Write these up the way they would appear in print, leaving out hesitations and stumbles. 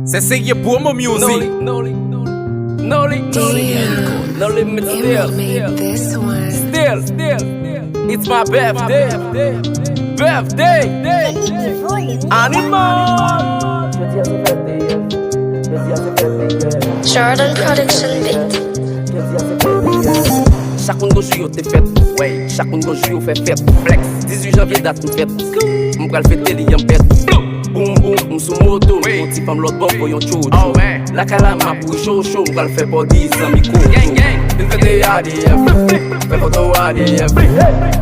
C'est sérieux pour mon music. No LiMit still. It's my birthday. Animal. Jordan Production Beat. Chaque monde joue yo te fête. Ouais, chaque monde joue yo fait fête. Flex. 18 janvier date nous fête. M'pral fêter li en pète. Boum boum, m'sou moto. Mon ti femme l'autre bord voyon chou. La calama pour chaud m'pral fait pour 10 ans mi court. Gang gang. Une fête ADF. Fais photo ADF. Fais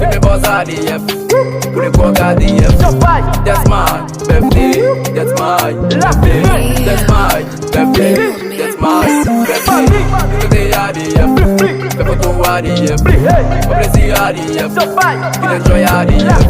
mes boss ADF. Pour les corps ADF. That's my birthday. That's my birthday. That's my birthday. That's my birthday. Une fête ADF. Fais photo ADF. Pour plaisir ADF. Qu'il enjoy ADF.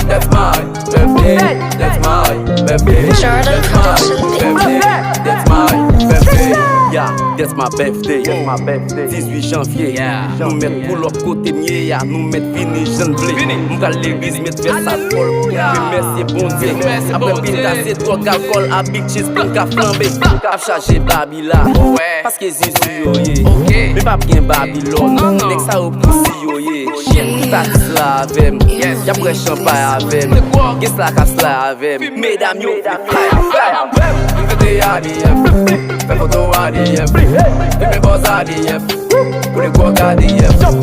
That's my birthday. That's my birthday. Jordan Production Beat. That's my birthday. Yeah, that's my birthday. 18 janvier. Nous mettre pour l'autre côté mieux. Yeah, nous mettre fini jeune blé. M'gal l'église mettre vers sa folle. Merci bon Dieu. Après pinta c'est drogue alcool. A big cheese plein qu'a flambé. Qu'a chargé Babila. Parce que Jésus yo yeah. Mais pas bien Babylone. Dès ça au poussi yo yeah. Chien tatis la avem. Y'a près champagne avem. Qu'est-ce la casse la avem. Mesdames yo fly ADF. Fais photo ADF. Fais mes boss ADF. Pour les corps ADF. That's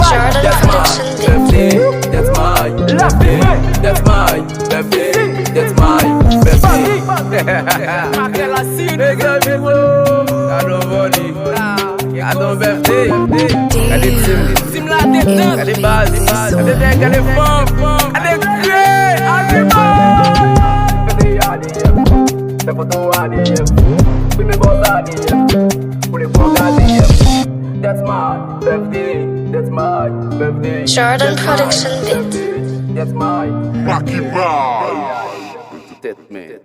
my birthday. That's my birthday. That's my birthday. That's my birthday. I don't birthday. Elle est team la détente. Elle est base. Elle est dingue. Elle est femme. Elle est clé. Fais photo ADF. Fais mes boss ADF. Pour les corps ADF. That's my birthday. That's my birthday. Jordan Production Beat. That's my Rocky Ball. Tête, man.